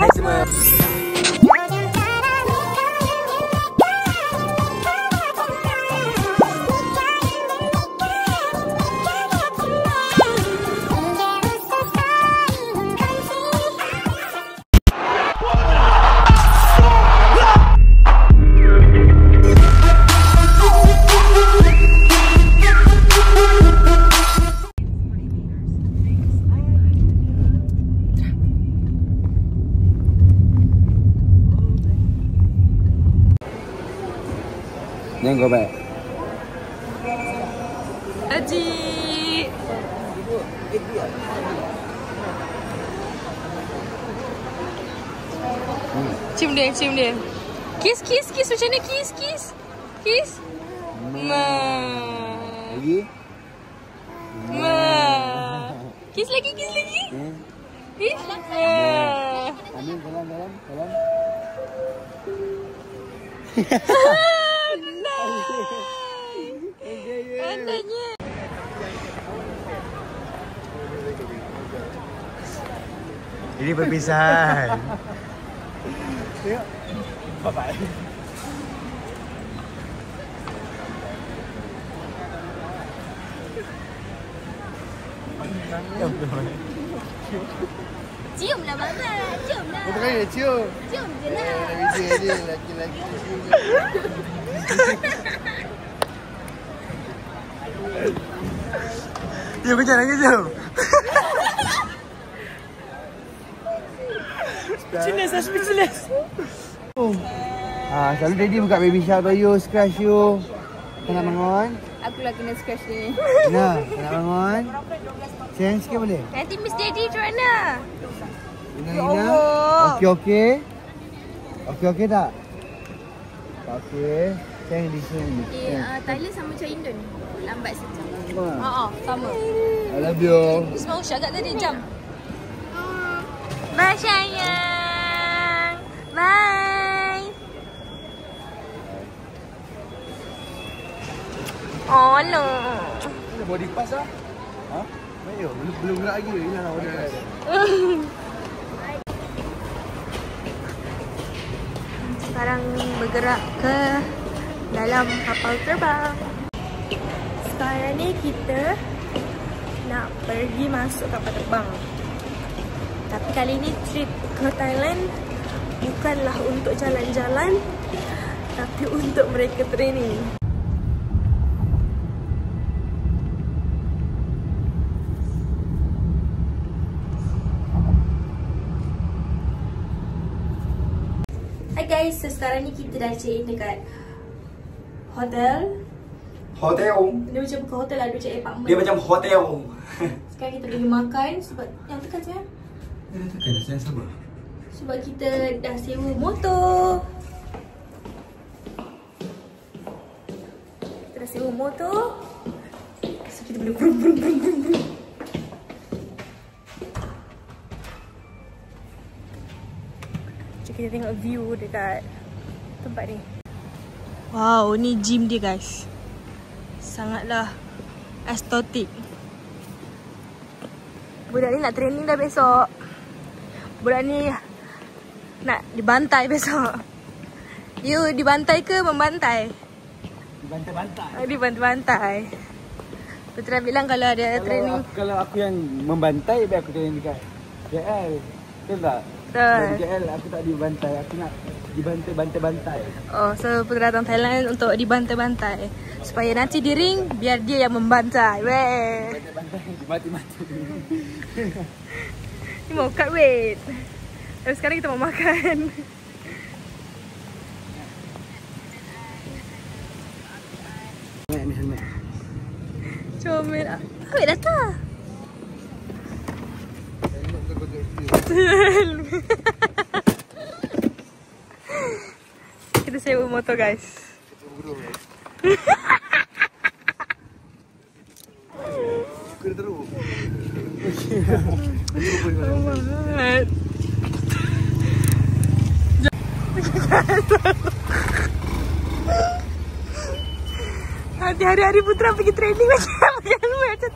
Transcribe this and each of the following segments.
Hai semua. Then go back. Haji. Cium dia, cium dia. Kiss, kiss, kiss macam ni, kiss, kiss. Kiss. Ma. Lagi? Ma. Kiss lagi, kiss lagi. Kiss. Amin, jalan. Andanya. Ini perpisahan. Bye-bye. Cium lah mama, cium lah. Bukan dia cium. Cium je lah. Dia lagi-lagi cium. Dia macam lagi cium. Speechless. Selalu daddy buka baby shower tu, you scratch you. Tak nak bangun? Aku lah kena scratch ni. Nah, tak nak bangun? Sayang sikit boleh? Nanti Miss Daddy macam mana? Ina. Okey. Okey tak? Okey. Sayang di sini. Thailand sama macam Indon. Lambat sekejap. Sama. I love you. Ismail Usha kat tadi, jam. Bye sayang. Bye. Oh no. Ada body pass ah? Ha? Ayo, belum gerak lagi. Ini nak order dah. Sekarang bergerak ke dalam kapal terbang. Sekarang ni kita nak pergi masuk kapal terbang. Tapi kali ni trip ke Thailand bukanlah untuk jalan-jalan, tapi untuk mereka training. Hai guys, so sekarang ni kita dah check in dekat hotel. Hotel. Dia macam bukan hotel lah, dia macam apartment. Dia macam hotel. Sekarang kita pergi makan sebab yang tekan sayang. Tekan saya sabar. Sebab kita dah sewa motor. Kita dah sewa motor. So kita boleh brum. Jom kita tengok view dekat tempat ni. Wow, ni gym dia guys. Sangatlah estetik. Budak ni nak training dah besok. Budak ni nak dibantai besok. You dibantai ke membantai? Dibantai-bantai. Dibantai-bantai. Putra bilang kalau ada training. Kalau aku yang membantai, biar aku training dekat KL. Betul tak? Betul. Dari KL aku tak dibantai, aku nak dibantai-bantai. Oh, so Putra datang Thailand untuk dibantai-bantai. Supaya nanti di ring, biar dia yang membantai. Weh. Bantai-bantai, dimati-mati. Ni mau cut weight. Tapi sekarang kita mau makan. Ni. Comel. Awet datang. Kita sewa motor guys. Kena teruk. Nanti hari-hari Putra pergi training macam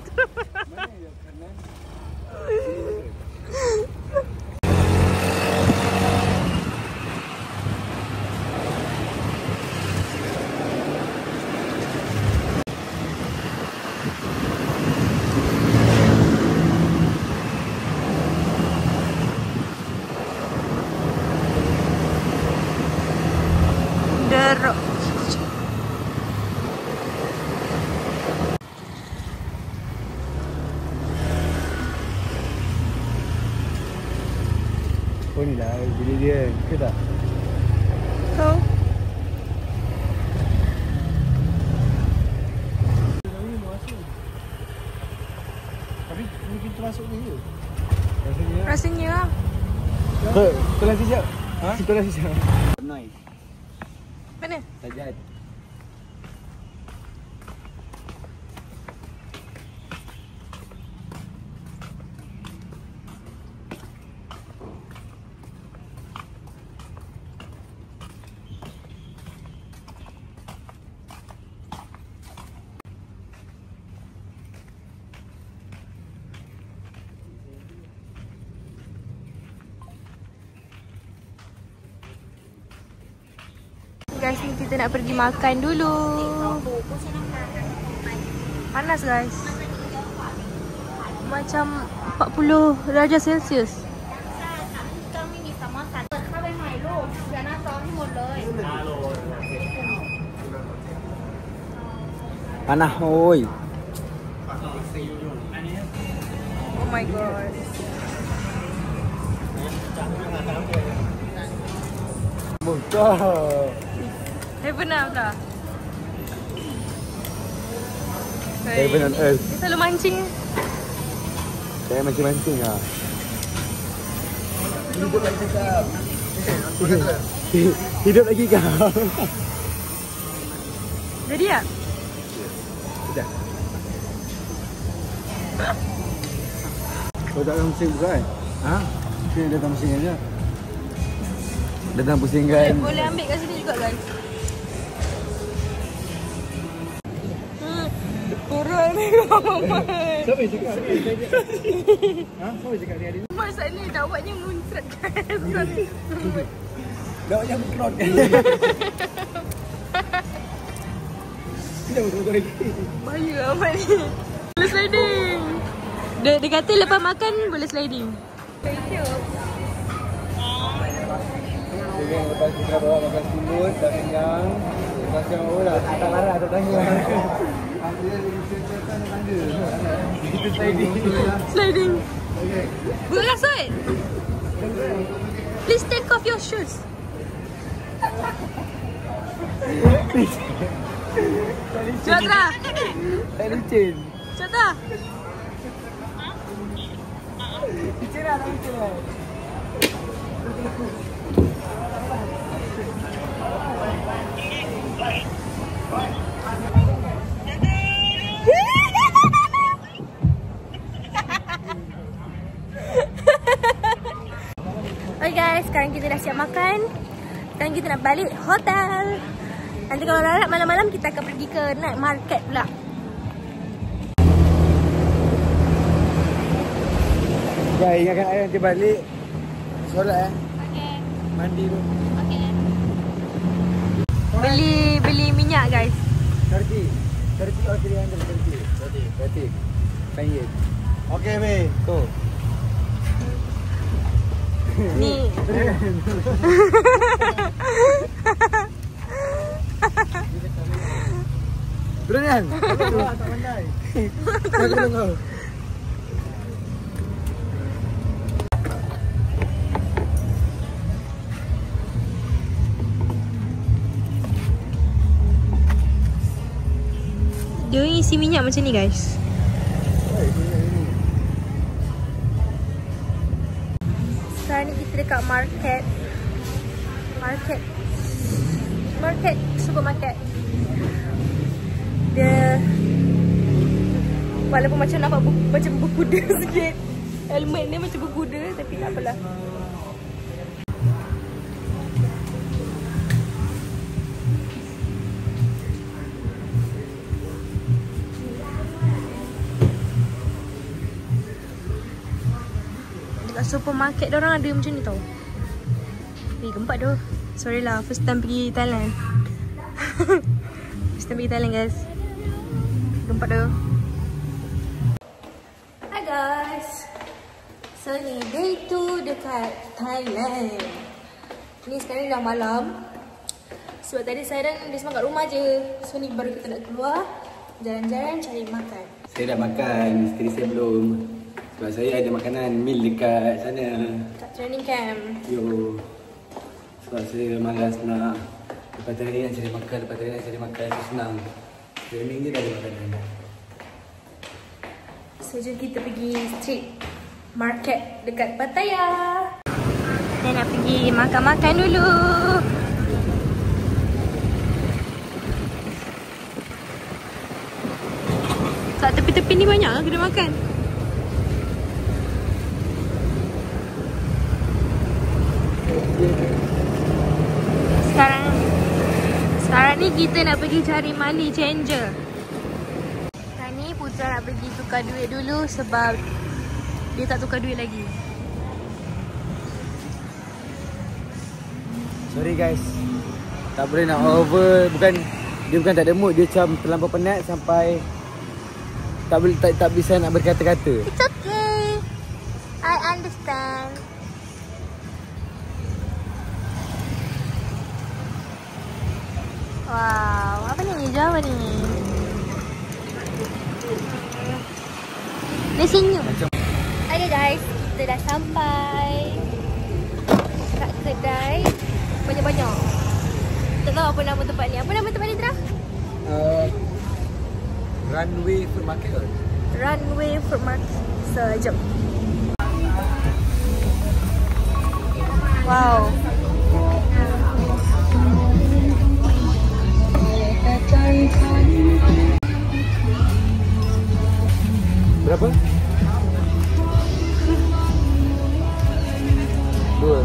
tu. Oh ni lah bilik dia. Ke tak? Kau? Tapi ni pintu masuk ni je. Rasanya lah. Tolong sekejap. Ha? Tolong sekejap. Noise. Mana? Sajad. Guys, ni kita nak pergi makan dulu. Panas guys. Macam 40 darjah Celsius. Panas oi. Oh my god. Bongkar. Heaven up dah. Heaven on earth. Dia selalu mancing. Saya mancing-mancing lah. Hidup lagi cakap. Hidup lagi kau. Jadi tak? Sudah. Kau datang pusing bukan? Ha? Kena datang pusing aja. Datang pusing kan? Boleh ambil kat sini juga guys. Kurang ni Muhammad. Siapa yang cakap? Ha? Siapa yang cakap ni hari ni? Masak ni dawatnya muncrat guys. Dawatnya berkerot kan? Tidak betul-betul lagi. Bahaya amat ni. Boleh sliding. Dia kata lepas makan boleh sliding. Jadi lepas kita bawa makan semut, dah kenyang. Lepas tu lah, tak marah, tak tanya. Kita sliding. Sliding. Buka kasut. Please take off your shoes. Cepat lah. Tak licin. Cepat lah. Licin lah, tak licin lah. Okay guys, sekarang kita dah siap makan. Sekarang kita nak balik hotel. Nanti kalau larat malam-malam kita akan pergi ke night market pula. Ya, ingatkan ayah nanti balik solat Okay. mandi tu. Okay. Beli minyak guys. 30 or 300. 30. Payet. Okay, weh. Tu. Ni. Beranian. Tak pandai. Tak tengok. Dia isi minyak macam ni guys. Sekarang ni kita dekat market. Supermarket. Dia walaupun macam nampak macam berkuda sikit. Helmet dia macam berkuda tapi tak apalah. Dekat supermarket diorang ada macam ni tau. Gempak tu. Sorry lah, first time pergi Thailand. First time pergi Thailand guys. Gempak tu. Hi guys. So ni day 2 dekat Thailand. Ni sekarang dah malam. Sebab tadi saya dan dia semua kat rumah je. So ni baru kita nak keluar jalan-jalan cari makan. Saya dah makan, isteri saya belum. Sebab saya ada makanan meal dekat sana. Kat training camp. Yo. Sebab saya malas nak lepas training cari makan, lepas training cari makan, itu senang. Training je dah ada makanan. So jom kita pergi street market dekat Pattaya. Saya nak pergi makan-makan dulu. Kat tepi-tepi ni banyak lah kedai makan. Sekarang ni kita nak pergi cari money changer. Sekarang ni Putra nak pergi tukar duit dulu sebab dia tak tukar duit lagi. Sorry guys. Tak boleh nak over. Dia bukan tak ada mood. Dia macam terlampau penat sampai tak bisa nak berkata-kata. It's okay. I understand. Wow, apa ni? Jawab ni. Dia senyum. Okay guys, kita dah sampai kat kedai banyak-banyak. Tak tahu apa nama tempat ni. Apa nama tempat ni, Tra? Runway Food Market kot. Runway Food Market. So, jom. Wow. Berapa? 2.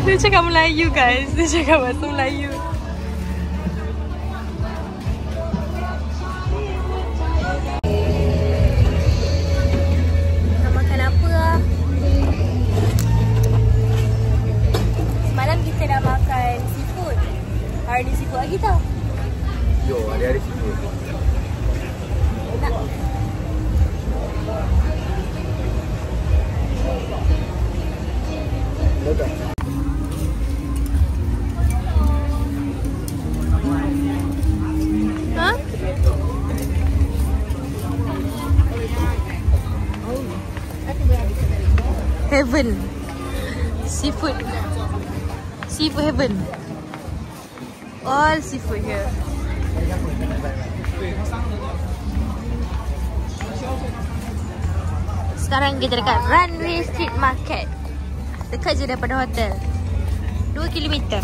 Dia cakap Melayu guys. Dia cakap bahasa Melayu. Nak makan apa lah? Semalam kita dah makan seafood. Hari ni seafood lagi tau. Yo, hari-hari situ. Nak. Betul. Ha? Heaven. Seafood. Seafood heaven. All seafood here. Sekarang kita dekat Runway Street Market. Dekat je daripada hotel. 2 kilometer.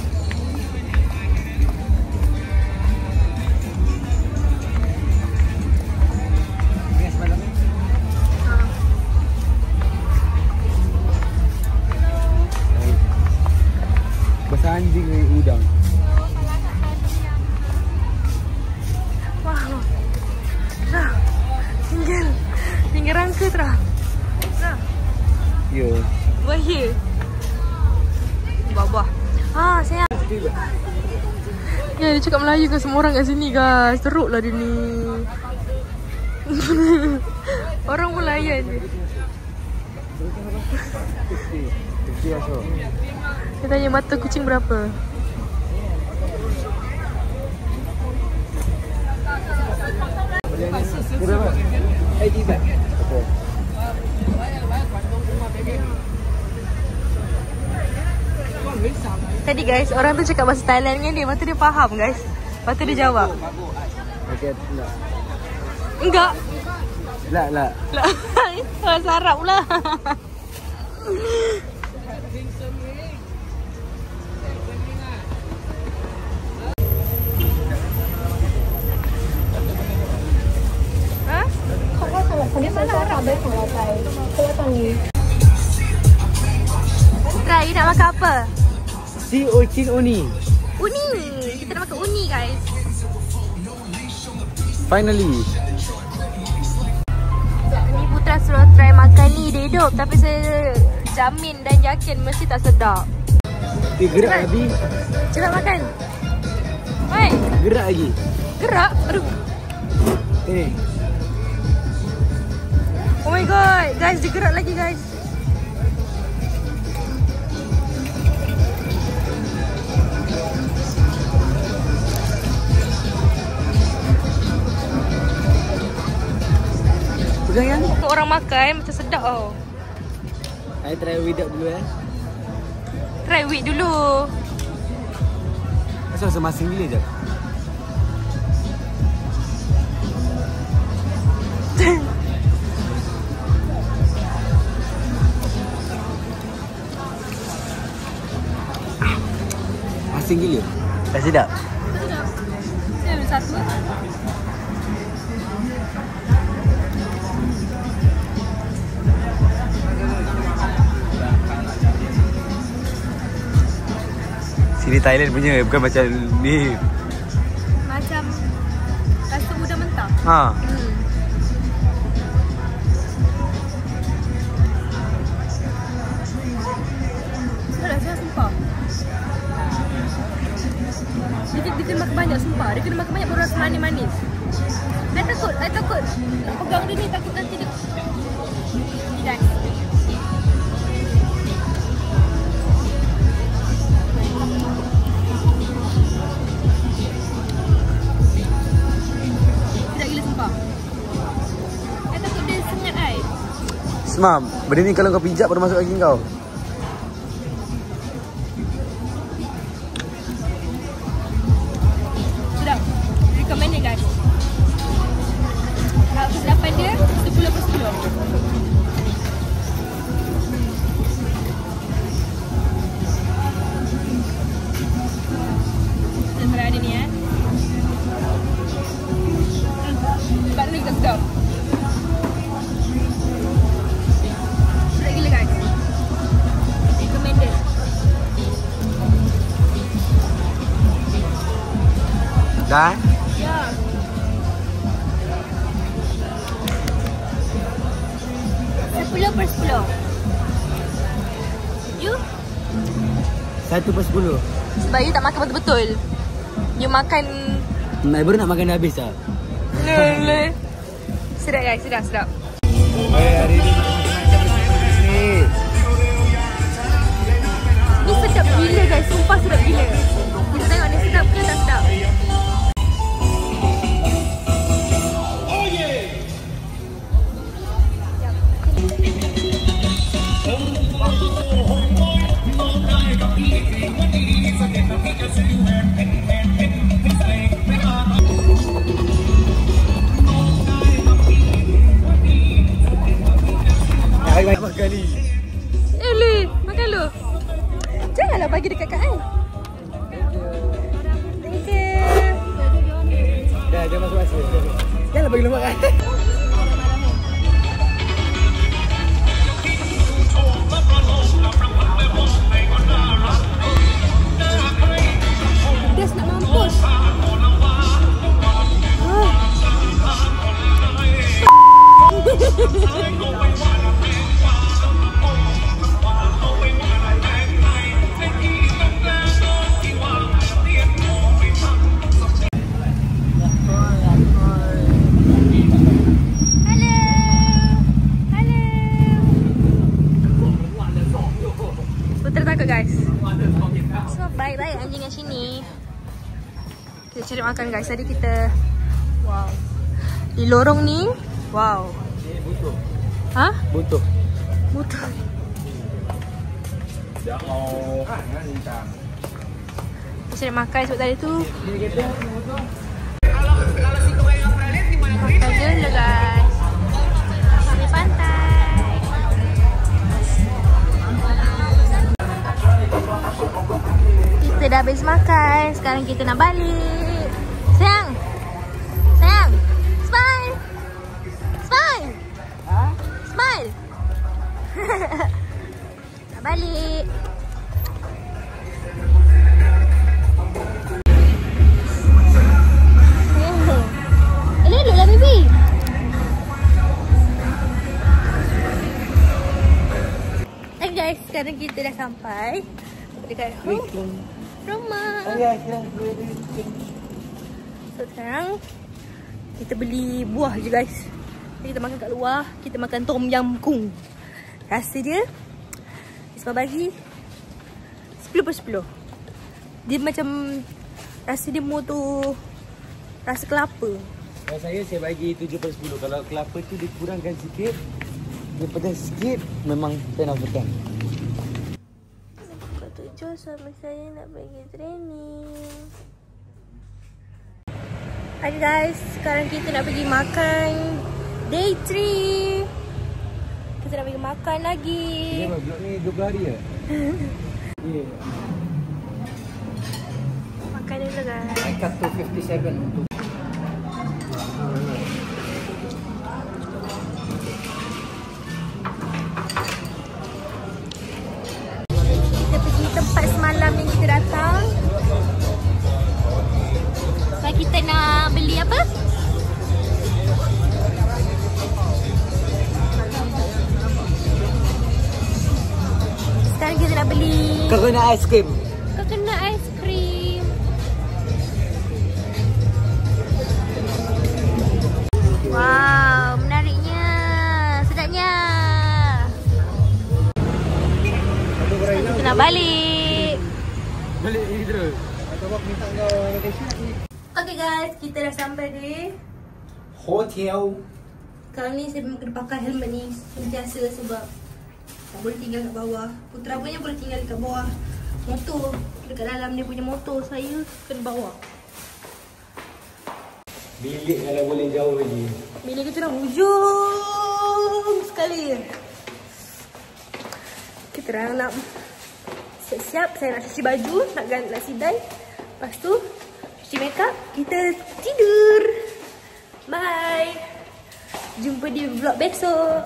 Bahasa anjing ni udang. Wow. Tra. Tinggal rangka, Tra. Tra. Ya. Buat here. Buah-buah. Ha, sayang. Ya, dia cakap Melayu ke semua orang kat sini, guys. Teruk lah dia ni. Orang pun layan je. Dia tanya mata kucing berapa? Berapa? 80 baht. Okay. Tadi guys, orang tu cakap bahasa Thailand dengan dia. Lepas tu dia faham guys. Lepas tu dia jawab. Okay, tak. Enggak. Lah. Lah. Bahasa Arab pula. Ha? Try, you nak makan apa? Si Ocin Uni. Uni. Kita nak makan uni guys. Finally. Ni Putra suruh try makan ni. Dia hidup. Tapi saya jamin dan yakin mesti tak sedap. Gerak lagi. Cepat makan. Oi. Gerak lagi. Gerak. Aduh. Ini. Oh my god. Guys, dia gerak lagi guys. Pegang yang? orang makan macam sedap tau. I try without dulu Try wheat dulu. Asal rasa masing gila je. Masing gila. Dah sedap. Saya ada satu. Sini Thailand punya, bukan macam ni. Macam rasa udang mentah. Ha. Saya sumpah. Dia kena makan banyak, sumpah. Dia kena makan banyak baru rasa manis-manis. I takut. Nak pegang dia ni, takut nanti dia. Tidak. Tidak gila, sumpah. I takut dia sengat I. Semam, benda ni kalau kau pijak baru masuk kaki kau. Sedap. Recommend dia guys. Harga kesilapan dia 10/10. Kita ada ni Lepas ni kita sedap. Sedap gila guys. Recommended. Dah? Ya. $10/10. You? 1/10. Sebab you tak makan betul-betul. You makan... Baru nak makan dah habis lah. Sedap guys, sedap. Hari ni macam-macam ni. Ni sedap gila guys, sumpah sedap gila. Kita tengok ni sedap ke tak sedap. Makan ni. Li, makan lu. Janganlah bagi dekat Kak Ai. Thank you. Dah masuk masa. Janganlah bagi lu makan. Gas nak mampus. Guys, so baik-baik anjing kat sini. Kita cari makan guys. Tadi kita di lorong ni. Wow. Butuh. Ha? Butuh. Kita cari makan sebab tadi tu makan dulu guys di pantai. Kita dah habis makan. Sekarang kita nak balik. Sayang. Smile. Smile. Nak balik. Elok lah baby. Hey guys, sekarang kita dah sampai dekat rumah. So sekarang kita beli buah je guys. Kita makan kat luar. Kita makan tom yum kung. Rasa dia sebab bagi 10/10. Dia macam rasa dia more tu rasa kelapa. Kalau saya bagi 7/10. Kalau kelapa tu dikurangkan sikit, Dia pedas sikit memang 10 out of 10. Pukul 7 suami saya nak pergi training. Hai guys, sekarang kita nak pergi makan day 3. Kita nak pergi makan lagi. Ya, blok ni 20 hari ya? Ya. Makan dulu guys. I cut to 57 untuk kita pergi tempat semalam yang kita datang. Sebab kita nak beli apa? Sekarang kita nak beli Coconut ice cream. coconut ice cream. Wow, menariknya. Sedapnya. Kita nak balik. Balik ni terus. Atau buat minta kau location ni. Okay guys, kita dah sampai di Hotel. sekarang ni saya memang kena pakai helmet ni sentiasa sebab tak boleh tinggal kat bawah. Putera punya boleh tinggal kat bawah motor. Dekat dalam dia punya motor, saya kena bawa. Bilik kalau boleh jauh lagi. Bilik kita dah hujung sekali. Kita dah nak siap-siap. Saya nak cuci baju, nak sidai. Lepas tu cuci makeup, kita tidur. Bye. Jumpa di vlog besok.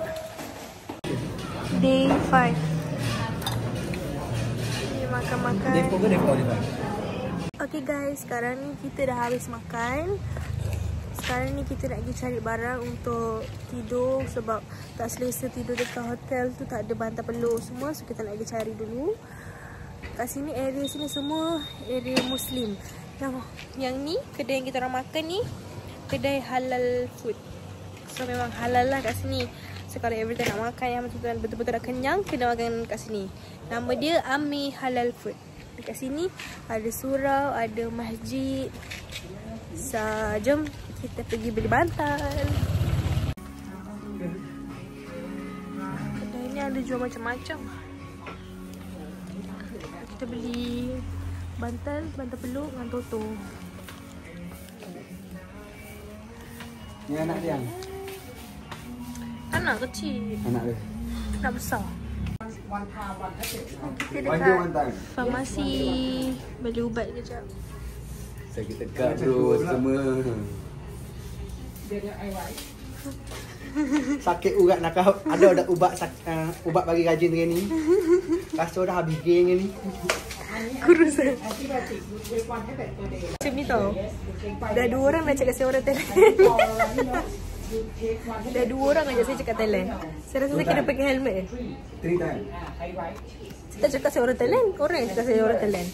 Day 5. Ni makan-makan. Depo ke depo ni? Okay guys, sekarang ni kita dah habis makan. Sekarang ni kita nak pergi cari barang untuk tidur sebab tak selesa tidur dekat hotel tu, tak ada bantal peluk semua. So kita nak pergi cari dulu. Kat sini, area sini semua area Muslim. Yang ni, kedai yang kita orang makan ni, kedai halal food. So memang halal lah kat sini. So kalau every time nak makan yang betul-betul nak kenyang, kena makan kat sini. Nama dia Ami Halal Food. Dekat sini ada surau, ada masjid. So jom kita pergi beli bantal. Kedai ni ada jual macam-macam. Kita beli bantal peluk dengan toto. Ni anak dia. Anak kecil. Anak dia. Anak besar. Kita One dekat time. farmasi beli ubat kejap. Sakit tekak bro semua. Sakit urat nak kau ada ubat bagi rajin dengan ni. Rasa dah habis geng ni. Kurus. Macam ni tau. Dah 2 orang nak cakap saya orang Thailand. Dah 2 orang ajak saya cakap Thailand. Saya rasa saya kena pakai helmet. 3 times. Saya tak cakap saya orang Thailand. Orang yang cakap saya orang Thailand.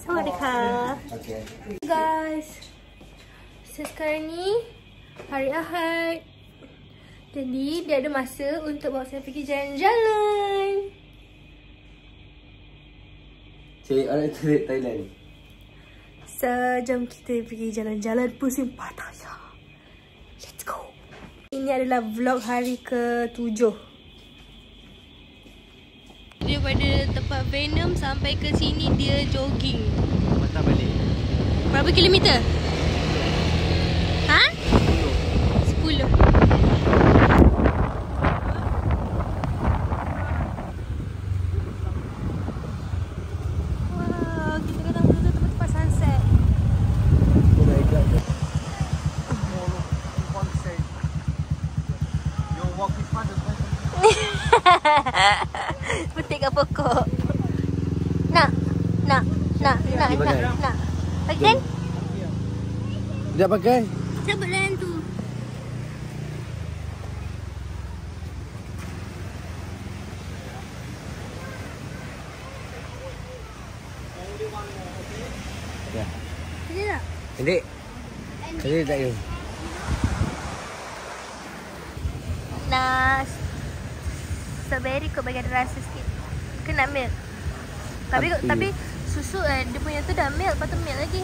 Sawadee-ka. Okay. Guys, sekarang ni hari Ahad. Jadi dia ada masa untuk bawa saya pergi jalan-jalan. Cik orang Thailand. Sejam kita pergi jalan-jalan pusing Pattaya. Let's go. Ini adalah vlog hari ke-7. Daripada tempat Venom sampai ke sini dia jogging. Patah balik. Berapa kilometer? Ha? 10. Wow, kita datang ke tempat sunset. Oh my god. Petik kat pokok. Nak. Pakai kan? Sekejap pakai. Cabut layan tu. Ya. Ada tak? Adik. Adik tak you. Nas strawberry kot bagi ada rasa sikit. Kena milk. Tapi susu dia punya tu dah milk, lepas tu milk lagi.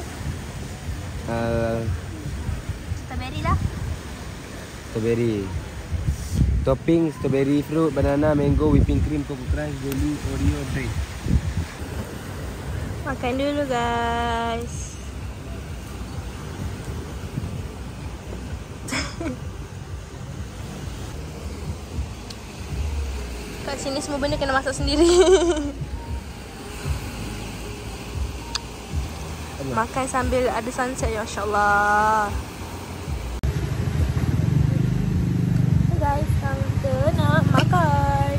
Strawberry lah. Strawberry. Topping strawberry fruit, banana, mango, whipping cream, coco crunch, jelly, Oreo, drink. Makan dulu guys. Kat sini semua benda kena masak sendiri. Makan sambil ada sunset ya, masya-Allah. Hey guys, sekarang kita nak makan.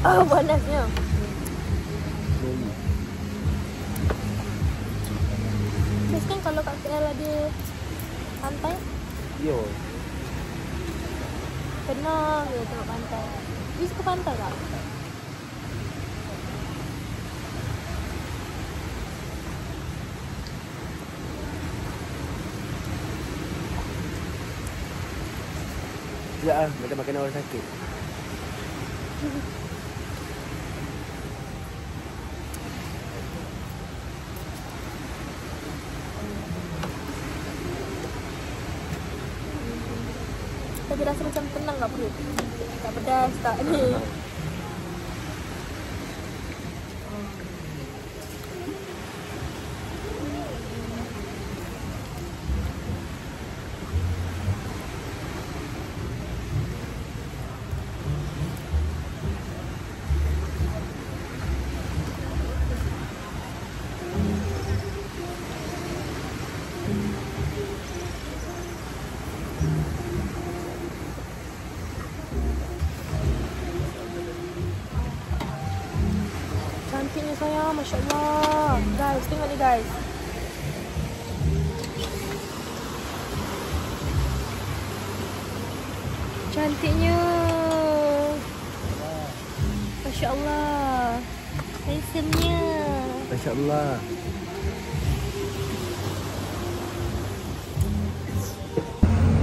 Oh, panasnya. Best kan kalau kat KL ada pantai? Yo. Tenang je tengok pantai. You suka pantai tak? Sekejap lah, macam makan orang sakit. Tapi rasa macam tenang kat perut. Tak pedas tak ni. Cantiknya sayang, Masya Allah. Guys, tengok ni guys. Cantiknya. Masya Allah. Handsome-nya. Masya Allah.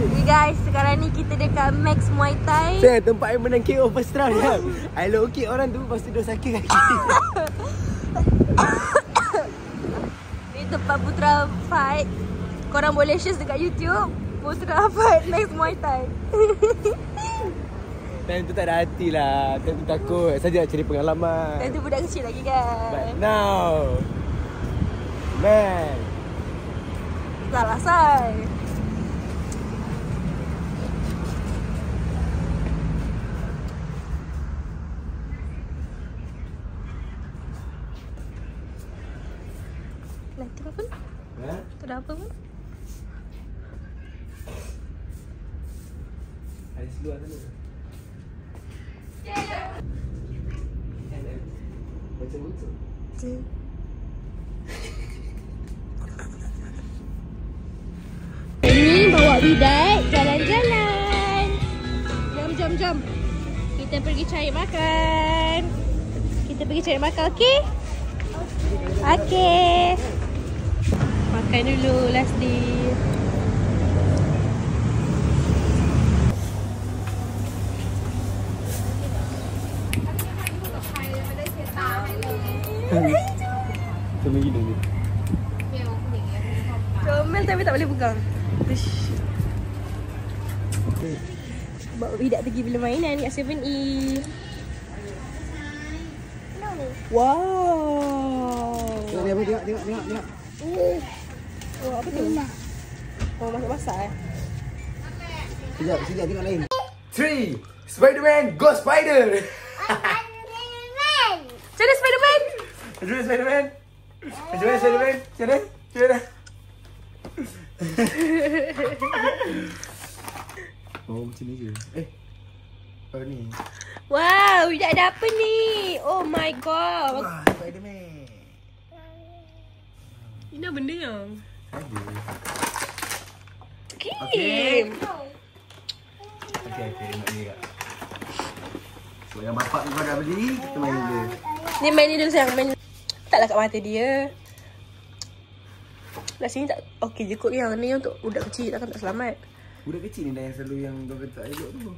Okay guys, sekarang ni kita dekat Max Muay Thai. Saya tempat yang menang KO first round ya. I low kick orang tu, lepas tu dia sakit kaki. Ni tempat Putra Fight. Korang boleh share dekat YouTube. Putra Fight Max Muay Thai. Time tu tak ada hati lah. Time tu takut. Saja nak cari pengalaman. Dan tu budak kecil lagi kan. But now, man. Salah say. Nanti apa pun? Ha? Tak ada apa pun? Ada seluar sana. Macam betul. Ini bawa bidat jalan-jalan. Jom. Kita pergi cari makan. Okey? Okey. Makan dulu Lasdi. Cuma gini ni. Comel tapi tak boleh pegang. Ish. Bawa bidak pergi beli mainan kat 7E. Wow. Tengok. Wah, apa tu? Oh, masak-masak Sekejap tengok lain. 3 Spider-Man Go Spider. Macam Spider-Man? Oh macam ni je. Oh ni. Wow, bidak ada apa ni? Oh my god. Wah, Spider-Man. Ini apa benda yang? Ada. Kim. Okey, nak ni kak. So yang bapak kau dah beli, kita main dia. Ni main ni dulu sayang, main. Taklah kat mata dia. Kat sini tak okey je kot yang ni untuk budak kecil, takkan tak selamat. Budak kecil ni dah yang selalu yang kau kata elok tu.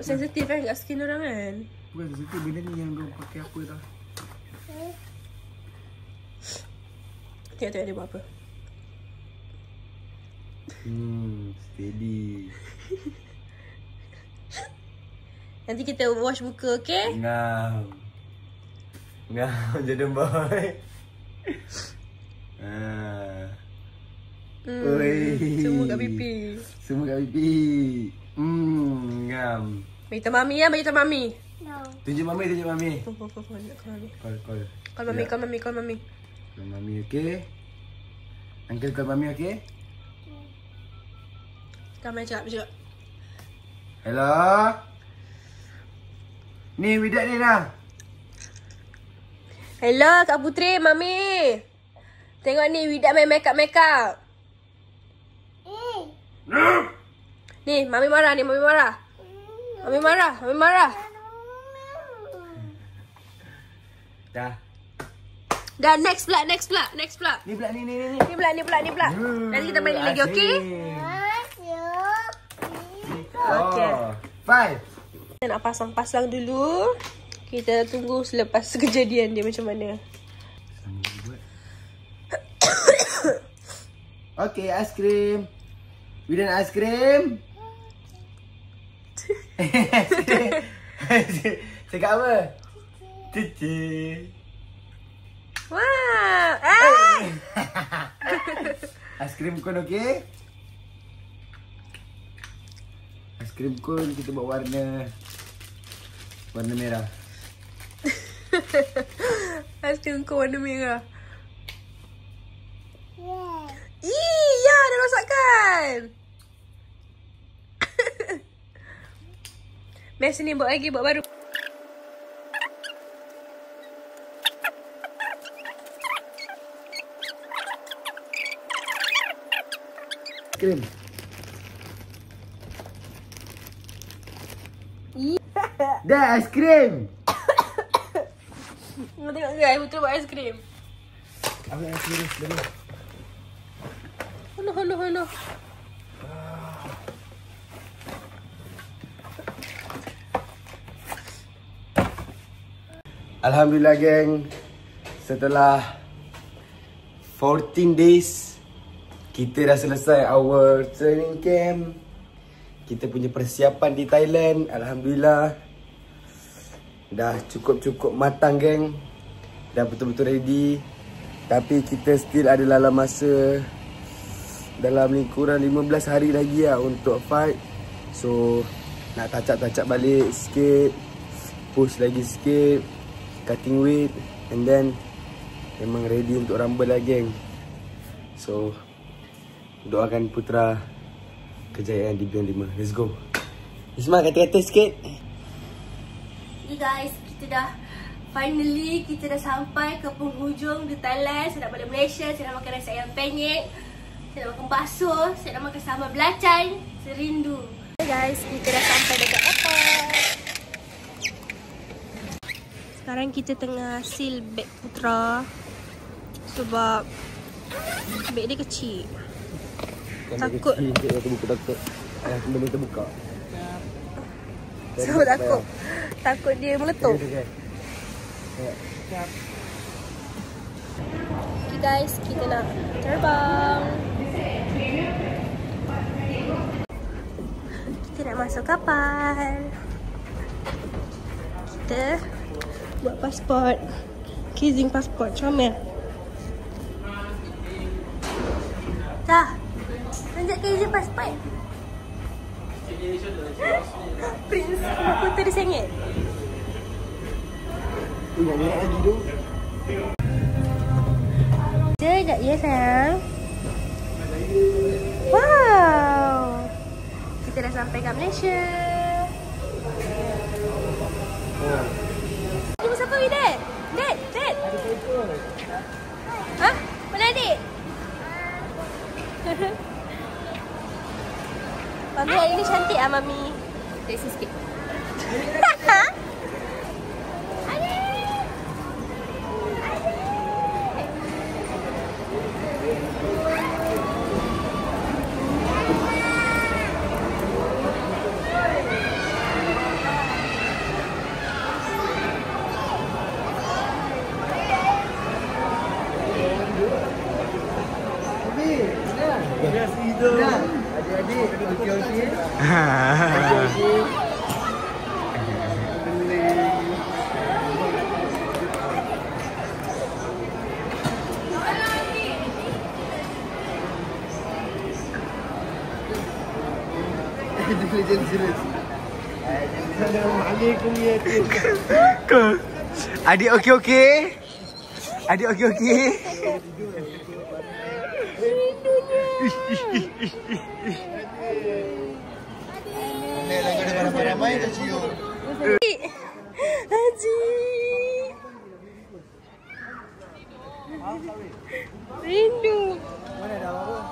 Sensitif kan kat skin orang kan. Bukan sensitif, benda ni yang kau pakai apa tau. Tengok dia buat apa. Steady. Nanti kita wash muka, okay? Ngam jadi boy. Semua kat pipi. Ngam. Beritahu mami ya, beritahu mami. Tunjuk mami. Call mami. Call mami. Call mami, okey? Uncle call mami, okey? Kami cakap. Hello? Ni Widat ni dah. Hello Kak Putri, mami. Tengok ni Widat main make up. Ni, mami marah. Dah next pula. Ni pula ni. Ni pula. Nanti kita main lagi, okey? Okey. 5. Kita nak pasang dulu. Kita tunggu selepas kejadian dia macam mana. Okey, aiskrim. Widan aiskrim. Cakap apa? Cici. Wah. Aiskrim kon okey? Aiskrim kon kita buat warna merah. Aiskrim kau warna merah. Iya, dah rosakkan. Biasa ni buat baru. Aiskrim. Dah aiskrim. Nak tengok guys, betul buat aiskrim. Ambil aiskrim dulu. Hello. Alhamdulillah geng. Setelah 14 days kita dah selesai our training camp. Kita punya persiapan di Thailand, alhamdulillah dah cukup matang geng. Dah betul-betul ready. Tapi kita still ada dalam masa dalam kurang 15 hari lagi lah untuk fight. So nak touch up balik sikit, push lagi sikit, cutting weight, and then memang ready untuk rumble lah geng. So doakan Putra kejayaan di Beyond 5. Let's go. Isma, kata-kata sikit. Okay guys, finally kita dah sampai ke penghujung di Thailand. Saya nak balik Malaysia, saya nak makan nasi ayam penyet, saya nak makan bakso, saya nak makan sambal belacan. Serindu. Okay guys, kita dah sampai dekat airport. Sekarang kita tengah seal beg Putra sebab beg dia kecil. Takut. Benda terbuka. So takut dia meletup. Okay guys, kita nak terbang. Kita nak masuk kapal. Kita buat pasport. Kizing pasport, comel. Dah. Tunjuk kizing pasport. Prince, aku tadi sengit. Ingat lagi tu. Sekejap ya sayang. Wow. Kita dah sampai kat Malaysia. Ini siapa ni Dad? Dad. Hah? Mana adik? Mami hari ni cantik ah Mami. Seksi sikit. Adik-adik, okey-okey. Adik okey-okey? Adik okey-okey? Nek lagi ada ramai-ramai tak cium. Haji. Rindu. Mana dah?